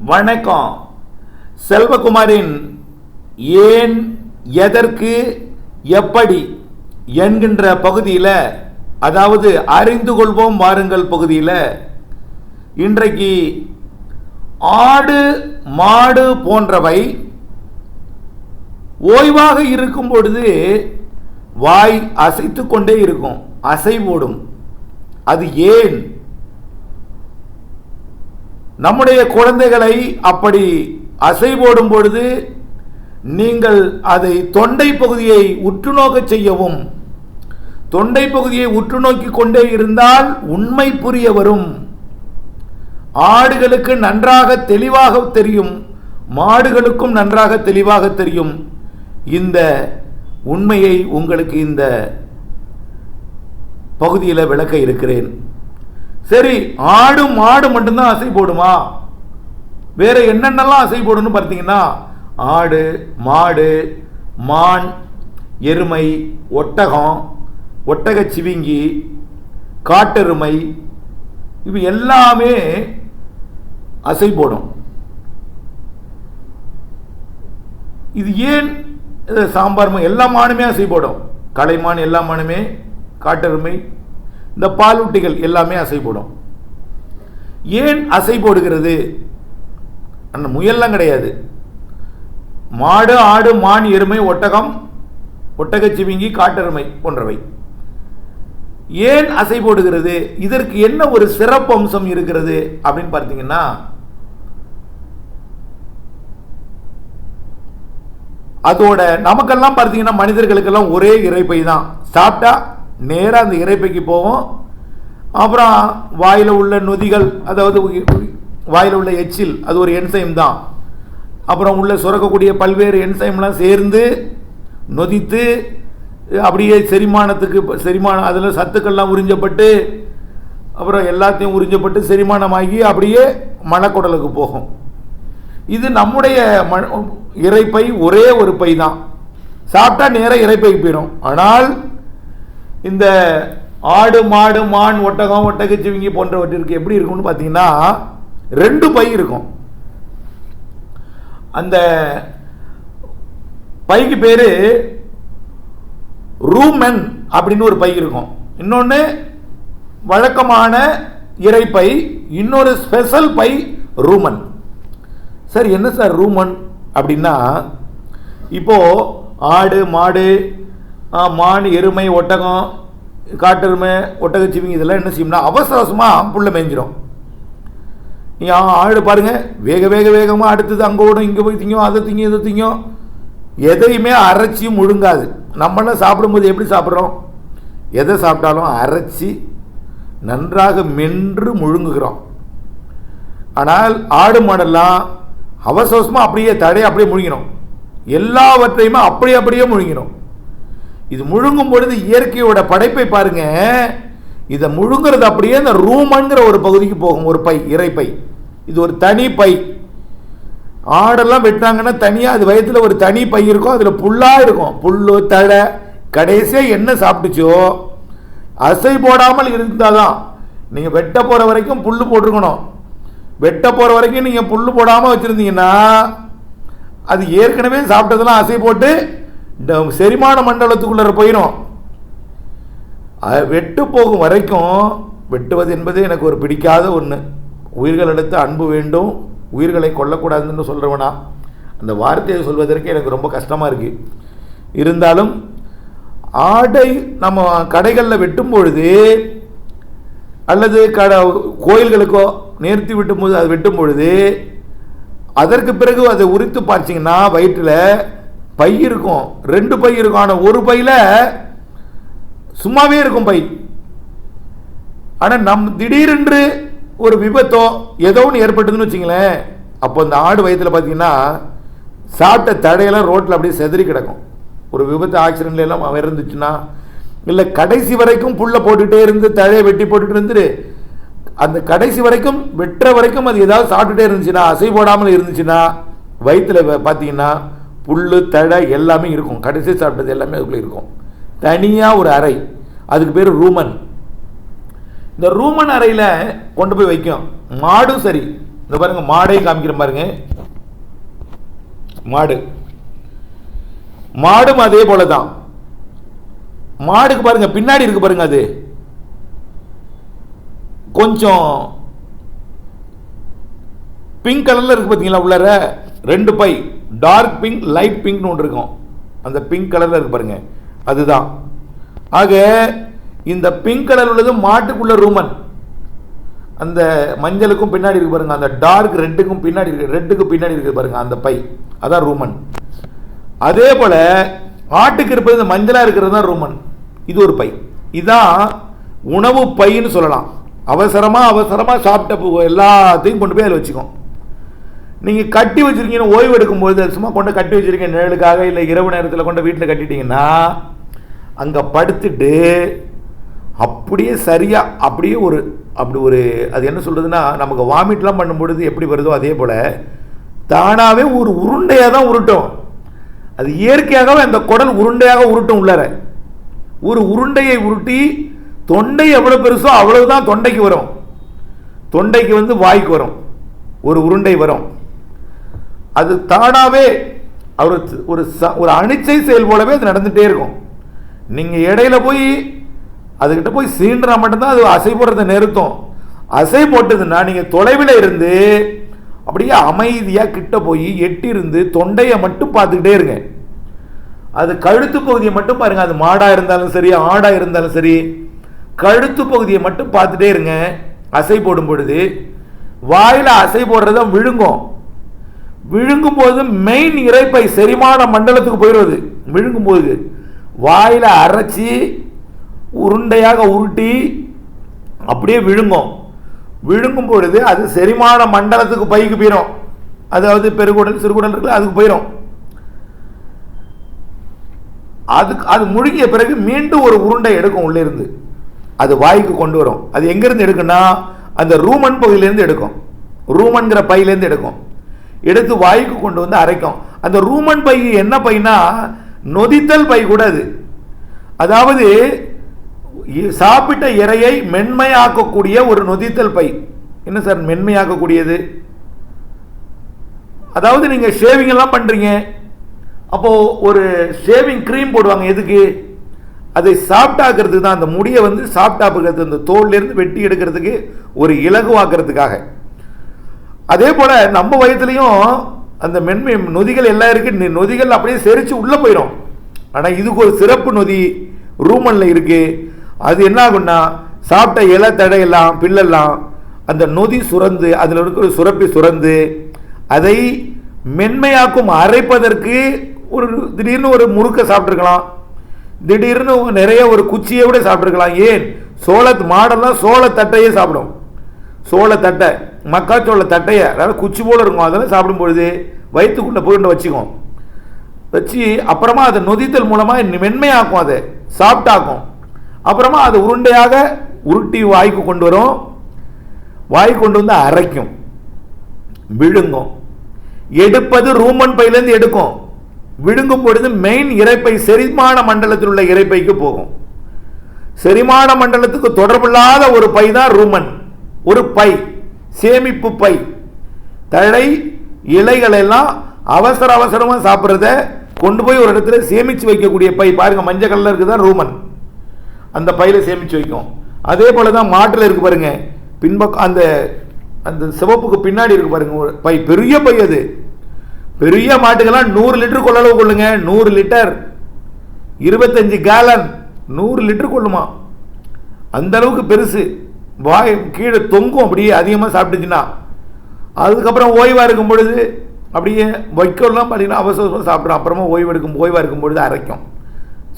வணக்கம். செல்வகுமாரின் ஏன், எதற்கு, எப்படி என்கின்ற பகுதியில், அதாவது அறிந்து கொள்வோம் வாருங்கள் பகுதியில் இன்றைக்கு ஆடு மாடு போன்றவை ஓய்வாக இருக்கும் பொழுது வாய் அசைத்து கொண்டே இருக்கும், அசைவோடும். அது ஏன்? நம்முடைய குழந்தைகளை அப்படி அசைவோடும் பொழுது நீங்கள் அதை தொண்டை பகுதியை உற்று நோக்க செய்யவும், தொண்டை பகுதியை உற்று நோக்கி கொண்டே இருந்தால் உண்மை புரிய வரும். ஆடுகளுக்கு நன்றாக தெளிவாக தெரியும், மாடுகளுக்கும் நன்றாக தெளிவாக தெரியும். இந்த உண்மையை உங்களுக்கு இந்த பகுதியில் விளக்க இருக்கிறேன். சரி, ஆடு மாடு மட்டும்தான் அசை போடுமா? வேற என்னென்னலாம் அசை போடுன்னு பார்த்தீங்கன்னா, ஆடு மாடு மான் எருமை ஒட்டகம் ஒட்டக சிவிங்கி காட்டெருமை இவை எல்லாமே அசை போடும். இது ஏன்? சாம்பார் எல்லா மானுமே அசை போடும். கலைமான் எல்லா மானுமே, காட்டெருமை, இந்த பாலூட்டிகள் எல்லாமே அசை போடும். ஏன் அசை போடுகிறது? அந்த முயல்லாம் கிடையாது. மாடு ஆடு மான் எருமை ஒட்டகம் ஒட்டகச்சிவிங்கி காட்டெருமை போன்றவை ஏன் அசை போடுகிறது? இதற்கு என்ன ஒரு சிறப்பு அம்சம் இருக்கிறது அப்படின்னு பார்த்தீங்கன்னா, அதோட நமக்கெல்லாம் பார்த்தீங்கன்னா மனிதர்களுக்கெல்லாம் ஒரே இரைப்பை தான். சாப்பிட்டா நேராக அந்த இரைப்பைக்கு போவோம். அப்புறம் வாயில் உள்ள நொதிகள், அதாவது வாயில் உள்ள எச்சில், அது ஒரு என்சைம் தான். அப்புறம் உள்ள சுரக்கக்கூடிய பல்வேறு என்சைம்லாம் சேர்ந்து நொதித்து அப்படியே செரிமானம் அதில் சத்துக்கள்லாம் உறிஞ்சப்பட்டு அப்புறம் எல்லாத்தையும் உறிஞ்சப்பட்டு செரிமானமாகி அப்படியே மலக்குடலுக்கு போகும். இது நம்முடைய இரைப்பை ஒரே ஒரு பை தான். சாப்பிட்டா நேராக இரைப்பைக்கு போயிடும். ஆனால் இந்த ஆடு மாடு மான் ஒட்டகம் ஒட்டகச்சிவிங்கி போன்றவற்றிற்கு எப்படி இருக்கும்னு பார்த்தீங்கன்னா, 2 பை இருக்கும். அந்த பைக்கு பேரு ரூமன் அப்படின்னு ஒரு பை இருக்கும். இன்னொன்று வழக்கமான இரைப்பை, இன்னொரு ஸ்பெஷல் பை ரூமன். சார் என்ன சார் ரூமன் அப்படின்னா, இப்போ ஆடு மாடு மான் எருமை ஒட்டகம் காட்டெருமை ஒட்டகச்சிவிங்கி இதெல்லாம் என்ன செய்யும்னா அவசரமாக புல்ல மேய்ஞ்சிடும். நீ ஆடு பாருங்க, வேகமாக அடுத்தது அங்கே ஓடும், இங்கே போய் திங்கும், அதை திங்கும் இதை திங்கும், எதையுமே அரைச்சி முழுங்காது. நம்மளாம் சாப்பிடும்போது எப்படி சாப்பிட்றோம்? எதை சாப்பிட்டாலும் அரைச்சி நன்றாக மென்று முழுங்குகிறோம். ஆனால் ஆடு மாடெல்லாம் அவசரமாக அப்படியே தடையை அப்படியே முழுங்கிடும், எல்லாவற்றையுமே அப்படியே முழுங்கிடும். இது முழுங்கும் பொழுது இயற்கையோட படைப்பை பாருங்க. இதை முழுங்கிறது அப்படியே இந்த ரூமன்கிற ஒரு பகுதிக்கு போகும், ஒரு பை, இரைப்பை. இது ஒரு தனி பை. ஆடெல்லாம் வெட்டாங்கன்னா தனியாக அது வயத்தில் ஒரு தனி பை இருக்கும், அதில் புல்லாக இருக்கும், புல்லு தழை. கடைசியாக என்ன சாப்பிட்டுச்சோ அசை போடாமல் இருந்தால் தான். நீங்கள் வெட்ட போகிற வரைக்கும் புல் போட்டிருக்கணும். வெட்ட போகிற வரைக்கும் நீங்கள் புல் போடாமல் வச்சுருந்தீங்கன்னா அது ஏற்கனவே சாப்பிட்டதெல்லாம் அசை போட்டு செரிமான மண்டலத்துக்குள்ளே போயிடும். வெட்டு போகும் வரைக்கும், வெட்டுவது என்பது எனக்கு ஒரு பிடிக்காத ஒன்று. உயிர்களிடத்து அன்பு வேண்டும், உயிர்களை கொல்லக்கூடாதுன்னு சொல்கிறவனா, அந்த வார்த்தையை சொல்வதற்கு எனக்கு ரொம்ப கஷ்டமாக இருக்குது. இருந்தாலும் ஆடை நம்ம கடைகளில் வெட்டும் பொழுது அல்லது கோயில்களுக்கோ நேர்த்தி விட்டும் போது அது வெட்டும் பொழுது அதற்கு பிறகு அதை உரித்து பார்த்தீங்கன்னா வயிற்றில் பை இருக்கும், 2 பை இருக்கும். ஆனால் ஒரு பையில் சும்மாவே இருக்கும் பை. ஆனால் திடீரென்று ஒரு விபத்தோ ஏதோ ஒன்று ஏற்பட்டதுன்னு வச்சிங்களேன், அப்போ இந்த ஆடு வயிற்றில் பார்த்தீங்கன்னா சாப்பிட்ட தடையெல்லாம் ரோட்டில் அப்படியே செதறி கிடக்கும். ஒரு விபத்து ஆக்சிடென்ட்ல எல்லாம் இருந்துச்சுன்னா, இல்லை கடைசி வரைக்கும் புல்லை போட்டுகிட்டே இருந்து தழையை வெட்டி போட்டுட்டு இருந்துட்டு அந்த கடைசி வரைக்கும் வெட்டுற வரைக்கும் அது ஏதாவது சாப்பிட்டுட்டே இருந்துச்சுன்னா, அசை போடாமல் இருந்துச்சுன்னா வயிற்றில் பார்த்தீங்கன்னா புல் தழை எல்லாமே இருக்கும். கடைசி சாப்பிட்டது எல்லாமே அதுக்குள்ளே இருக்கும். தனியாக ஒரு அறை, அதுக்கு பேர் ரூமன். இந்த ரூமன் அறையில் கொண்டு போய் வைக்கும். மாடும் சரி, இந்த பாருங்க, மாடை காமிக்கிற பாருங்க. மாடும் அதே போலதான். மாடுக்கு பாருங்க பின்னாடி இருக்கு பாருங்க, அது கொஞ்சம் பிங்க் கலர்ல இருக்கு பார்த்தீங்களா, உள்ளர 2 பை, டார்க் பிங்க் லைட் பிங்க்னு ஒன்று இருக்கும். அந்த பிங்க் கலர்ல இருக்கு பாருங்க, அதுதான். ஆக இந்த பிங்க் கலர் உள்ளது மாட்டுக்குள்ள ரூமன். அந்த மஞ்சளுக்கும் பின்னாடி இருக்கு பாருங்க, அந்த டார்க் ரெட்டுக்கும் பின்னாடி இருக்கு, ரெட்டுக்கு பின்னாடி இருக்கு பாருங்க, அந்த பை, அதான் ரூமன். அதே போல ஆட்டுக்கு இருப்பது இந்த மஞ்சளா இருக்கிறது தான் ரூமன். இது ஒரு பை. இதான் உணவு பைன்னு சொல்லலாம். அவசரமா சாப்பிட்ட எல்லாத்தையும் கொண்டு போய் அதில் வச்சுக்கோம். நீங்கள் கட்டி வச்சிருக்கீங்க, ஓய்வு எடுக்கும்போது சும்மா கொண்டு கட்டி வச்சிருக்கீங்க நிழலுக்காக, இல்லை இரவு நேரத்தில் கொண்டு வீட்டில் கட்டிட்டீங்கன்னா அங்கே படுத்துட்டு அப்படியே சரியா அப்படியே அப்படி ஒரு அது என்ன சொல்றதுன்னா, நமக்கு வாமிட்லாம் பண்ணும்பொழுது எப்படி வருதோ அதே போல தானாகவே ஒரு உருண்டையாக தான் உருட்டும். அது இயற்கையாகவே அந்த குடல் உருண்டையாக உருட்டும். உள்ளார ஒரு உருண்டையை உருட்டி தொண்டை எவ்வளவு பெருசோ அவ்வளவுதான் தொண்டைக்கு வரும். தொண்டைக்கு வந்து வாய்க்கு வரும், ஒரு உருண்டை வரும். அது தானாவே ஒரு அணிச்சை செயல் போலவே அது நடந்துட்டே இருக்கும். நீங்க இடையில போய் அதுகிட்ட போய் சீன்றா மட்டும்தான் அது அசை போடுறதை நிறுத்தும். அசை போட்டதுன்னா நீங்க தொலைவில் இருந்து அப்படியே அமைதியா கிட்ட போய் எட்டி இருந்து தொண்டையை மட்டும் பார்த்துக்கிட்டே இருங்க. அது கழுத்து பகுதியை மட்டும் பாருங்க. அது மாடா இருந்தாலும் சரி, ஆடா இருந்தாலும் சரி, கழுத்து பகுதியை மட்டும் பார்த்துட்டே இருங்க. அசை போடும் பொழுது வாயில அசை போடுறத விழுங்கும். விழுங்கும் போது மெயின் இறைப்பை செரிமான மண்டலத்துக்கு போயிடுவது. விழுங்கும் போது வாயில அரைச்சி உருண்டையாக உருட்டி அப்படியே விழுங்கும். விழுங்கும் பொழுது அது செரிமான மண்டலத்துக்கு பைக்கு போயிடும். அதாவது பெருகுடல் சிறுகுடல் இருக்குல்ல, அதுக்கு போயிடும். அது முழுகிய பிறகு மீண்டும் ஒரு உருண்டை எடுக்கும் உள்ளே இருந்து, அது வாய்க்கு கொண்டு வரும். அது எங்கிருந்து எடுக்குன்னா அந்த ரூமன் பகுதியிலேருந்து எடுக்கும். ரூமன்கிற பையிலேருந்து எடுக்கும். எடுத்து வாய்க்கு கொண்டு வந்து அரைக்கும். அந்த ரூமன் பை என்ன பைனா நொதித்தல் பை கூட அது. அதாவது சாப்பிட்ட இறையை மென்மையாக்கக்கூடிய ஒரு நொதித்தல் பை. என்ன சார் மென்மையாக்கக்கூடியது? அதாவது நீங்க ஷேவிங் எல்லாம் பண்றீங்க, அப்போ ஒரு ஷேவிங் கிரீம் போடுவாங்க. எதுக்கு? அதை சாப்பிட்டாக்குறதுக்கு தான். அந்த முடியை வந்து சாப்பிட்டாக்குறது, அந்த தோல்ல இருந்து வெட்டி எடுக்கிறதுக்கு, ஒரு இலகுவாக்குறதுக்காக. அதே போல நம்ம வயதுலையும் அந்த மென்மை நொதிகள் எல்லாம் இருக்கு. நொதிகள் அப்படியே செரிச்சு உள்ள போயிடும். ஆனா இதுக்கு ஒரு சிறப்பு நொதி ரூமன்ல இருக்கு. அது என்ன ஆகும்னா சாப்பிட்ட இலை தடையெல்லாம் பில்லெல்லாம் அந்த நொதி சுரந்து அதில் இருக்கிற சுரப்பி சுரந்து அதை மென்மையாக்கும். அரைப்பதற்கு ஒரு திடீர்னு ஒரு முறுக்க சாப்பிட்டுருக்கலாம், திடீர்னு நிறைய ஒரு குச்சியை விட சாப்பிட்டுருக்கலாம். ஏன்? மாடெல்லாம் சோளத்தட்டையே சாப்பிடும். சோளத்தட்டை, மக்காச்சோள தட்டையை, அதாவது குச்சி போல இருக்கும். அதெல்லாம் சாப்பிடும் பொழுது வயிற்றுக்குள்ள போய் வச்சுக்கும். வச்சு அப்புறமா அதை நொதித்தல் மூலமாக மென்மையாக்கும், அதை சாப்பிட்டாக்கும். அப்புறமா அதை உருண்டையாக உருட்டி வாய்க்கு கொண்டு வரும். வாய்க்கு கொண்டு வந்து அரைக்கும், விழுங்கும். எடுப்பது ரூமன் பையிலேருந்து எடுக்கும். விழுங்கும் பொழுது மெயின் இறைப்பை செரிமான மண்டலத்தில் உள்ள இறைப்பைக்கு போகும். செரிமான மண்டலத்துக்கு தொடர்பில்லாத ஒரு பை தான் ரூமன். ஒரு பை, சேமிப்பு பை. தழை இலைகள் எல்லாம் அவசரமா சாப்பிட்றத கொண்டு போய் ஒரு இடத்துல சேமிச்சு வைக்கக்கூடிய பை. பாருங்க, மஞ்சள் கலர்ல இருக்குதான் ரூமன். அந்த பையில சேமிச்சு வைக்கும். அதே போலதான் மாட்டுல இருக்கு பாருங்க, பின்பக்கம் அந்த அந்த சிவப்புக்கு பின்னாடி இருக்கு பாருங்க ஒரு பை, பெரிய பை. அது பெரிய மாட்டுக்கெல்லாம் 100 லிட்டர் கொள்ளளவு கொள்ளுங்க. 100 லிட்டர், 25 கேலன், 100 லிட்டர் கொள்ளுமா. அந்த அளவுக்கு பெருசு. வாய் கீழே தொங்கும் அப்படியே அதிகமாக சாப்பிட்டுச்சுன்னா. அதுக்கப்புறம் ஓய்வாக இருக்கும் பொழுது அப்படியே வைக்கலாம் பார்த்தீங்கன்னா அவசரமாக சாப்பிட்றோம். அப்புறமா ஓய்வாக இருக்கும் பொழுது அரைக்கும்.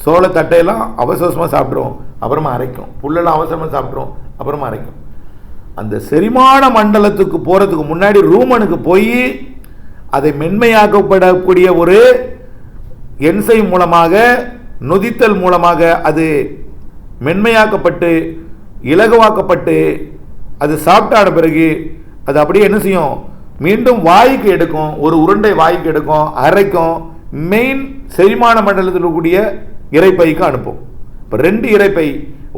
சோளத்தட்டையெல்லாம் அவசரமாக சாப்பிட்றோம், அப்புறமா அரைக்கும். புல்லெல்லாம் அவசரமாக சாப்பிட்றோம், அப்புறமா அரைக்கும். அந்த செரிமான மண்டலத்துக்கு போகிறதுக்கு முன்னாடி ரூமனுக்கு போய் அதை மென்மையாக்கப்படக்கூடிய ஒரு என்சைம் மூலமாக, நொதித்தல் மூலமாக அது மென்மையாக்கப்பட்டு இலகுவாக்கப்பட்டு அது சாப்பிட்டான பிறகு அது அப்படியே என்ன செய்யும், மீண்டும் வாய்க்கு எடுக்கும். ஒரு உருண்டை வாய்க்கு எடுக்கும், அரைக்கும். மெயின் செரிமான மண்டலத்தில் இருக்கக்கூடிய இறைப்பைக்கு அனுப்பும். இப்போ 2 இறைப்பை,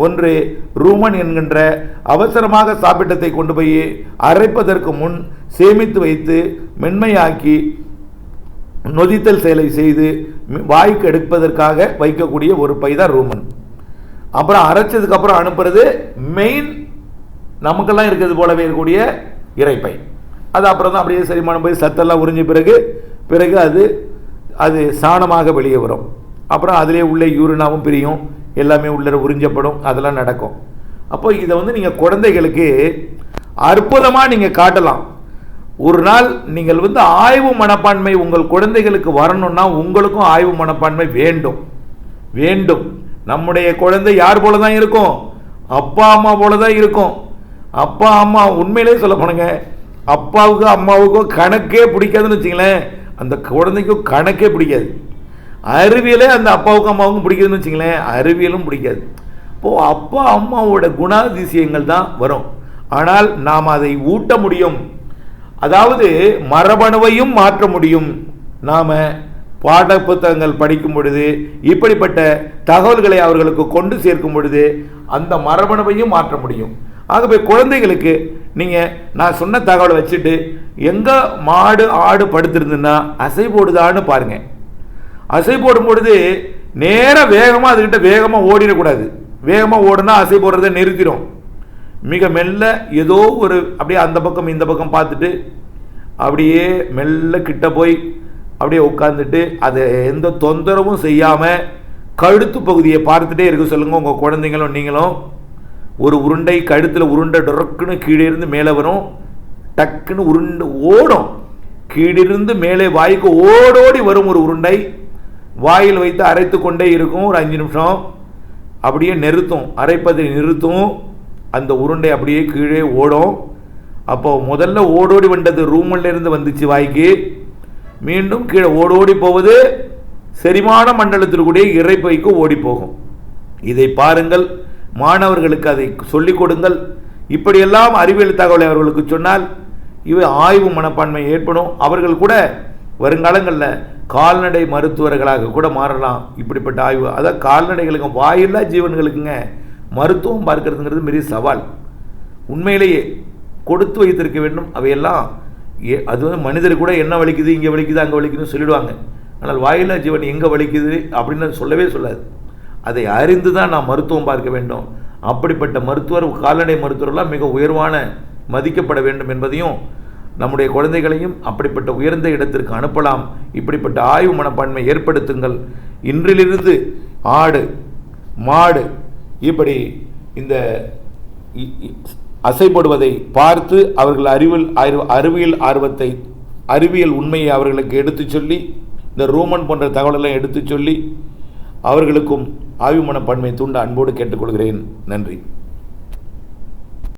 ஒன்று, ரூமன் என்கின்ற அவசரமாக சாப்பிட்டத்தை கொண்டு போய் அரைப்பதற்கு முன் சேமித்து வைத்து மென்மையாக்கி நொதித்தல் செயலை செய்து வாய்க்கு எடுப்பதற்காக வைக்கக்கூடிய ஒரு பை தான் ரூமன். அப்புறம் அரைச்சதுக்கு அப்புறம் அனுப்புறது மெயின் நமக்கெல்லாம் இருக்கிறது போலவே இருக்கக்கூடிய இறைப்பை. அது அப்புறம் தான் அப்படியே செரிமானம் போய் சத்தெல்லாம் உறிஞ்ச பிறகு அது சாணமாக வெளியே வரும். அப்புறம் அதிலே உள்ளே யூரினாவும் பிரியும், எல்லாமே உள்ள உறிஞ்சப்படும், அதெல்லாம் நடக்கும். அப்போ இதை நீங்கள் குழந்தைகளுக்கு அற்புதமாக நீங்கள் காட்டலாம். ஒரு நாள் நீங்கள் ஆய்வு மனப்பான்மை உங்கள் குழந்தைகளுக்கு வரணும்னா உங்களுக்கும் ஆய்வு மனப்பான்மை வேண்டும். நம்முடைய குழந்தை யார் போல தான் இருக்கும்? அப்பா அம்மா போல தான் இருக்கும். அப்பா அம்மா உண்மையிலே சொல்ல போனுங்க, அப்பாவுக்கோ அம்மாவுக்கோ கணக்கே பிடிக்காதுன்னு வச்சுங்களேன், அந்த குழந்தைக்கும் கணக்கே பிடிக்காது. அறிவியலே அந்த அப்பாவுக்கும் அம்மாவுக்கும் பிடிக்குதுன்னு வச்சுங்களேன், அறிவியலும் பிடிக்காது. இப்போது அப்பா அம்மாவோட குணாதிசயங்கள் தான் வரும். ஆனால் நாம் அதை ஊட்ட முடியும், அதாவது மரபணுவையும் மாற்ற முடியும். நாம் பாட புத்தகங்கள் படிக்கும் பொழுது இப்படிப்பட்ட தகவல்களை அவர்களுக்கு கொண்டு சேர்க்கும் பொழுது அந்த மரபணுவையும் மாற்ற முடியும். ஆகவே குழந்தைகளுக்கு நீங்கள் நான் சொன்ன தகவலை வச்சுட்டு எங்கே மாடு ஆடு படுத்திருந்துன்னா அசை போடுதான்னு பாருங்கள். அசை போடும் பொழுது நேராக வேகமாக அதுக்கிட்ட வேகமாக ஓடிடக்கூடாது. வேகமாக ஓடுனா அசை போடுறதை நிறுத்திடும். மிக மெல்ல ஏதோ ஒரு அப்படியே அந்த பக்கம் இந்த பக்கம் பார்த்துட்டு அப்படியே மெல்ல கிட்ட போய் அப்படியே உட்காந்துட்டு அதை எந்த தொந்தரவும் செய்யாமல் கழுத்து பகுதியை பார்த்துட்டே இருக்க சொல்லுங்கள். உங்கள் குழந்தைங்களும் நீங்களும் ஒரு உருண்டை கழுத்தில் உருண்டை டொரக்குன்னு கீழே இருந்து மேலே வரும், டக்குன்னு உருண்டு ஓடும், கீழிருந்து மேலே வாய்க்கு ஓடோடி வரும் ஒரு உருண்டை, வாயில் வைத்து அரைத்து கொண்டே இருக்கும். ஒரு 5 நிமிஷம் அப்படியே நிறுத்தும், அரைப்பதை நிறுத்தும், அந்த உருண்டை அப்படியே கீழே ஓடும். அப்போ முதல்ல ஓடோடி வந்தது ரூமில் இருந்து வந்துச்சு வாய்க்கு, மீண்டும் கீழே ஓடோடி போவது செரிமான மண்டலத்திற்குரிய இறைப்பைக்கு ஓடி போகும். இதை பாருங்கள், மாணவர்களுக்கு அதை சொல்லிக் கொடுங்கள். இப்படியெல்லாம் அறிவியல் தகவலை அவர்களுக்கு சொன்னால் இவை ஆய்வு மனப்பான்மை ஏற்படும். அவர்கள் கூட வருங்காலங்களில் கால்நடை மருத்துவர்களாக கூட மாறலாம். இப்படிப்பட்ட ஆய்வு, அதாவது கால்நடைகளுக்கு வாயில்லா ஜீவன்களுக்குங்க மருத்துவம் பார்க்கறதுங்கிறது பெரிய சவால். உண்மையிலேயே கொடுத்து வைத்திருக்க வேண்டும். அவையெல்லாம் அது மனிதர் கூட என்ன வலிக்குது, இங்கே வலிக்குது, அங்கே வலிக்குதுன்னு சொல்லிடுவாங்க. ஆனால் வாயில்லா ஜீவன் எங்கே வலிக்குது அப்படின்னு சொல்லவே சொல்லாது. அதை அறிந்து தான் நாம் மருத்துவம் பார்க்க வேண்டும். அப்படிப்பட்ட மருத்துவர், கால்நடை மருத்துவரெல்லாம் மிக உயர்வான மதிக்கப்பட வேண்டும் என்பதையும், நம்முடைய குழந்தைகளையும் அப்படிப்பட்ட உயர்ந்த இடத்திற்கு அனுப்பலாம். இப்படிப்பட்ட ஆய்வு மனப்பான்மை ஏற்படுத்துங்கள். இன்றிலிருந்து ஆடு மாடு இப்படி இந்த அசைப்படுவதை பார்த்து அவர்கள் அறிவியல் ஆர்வத்தை, அறிவியல் உண்மையை அவர்களுக்கு எடுத்து சொல்லி, இந்த ரோமன் போன்ற தகவலெல்லாம் எடுத்து சொல்லி அவர்களுக்கும் ஆய்வு மனப்பான்மை தூண்ட அன்போடு கேட்டுக்கொள்கிறேன். நன்றி.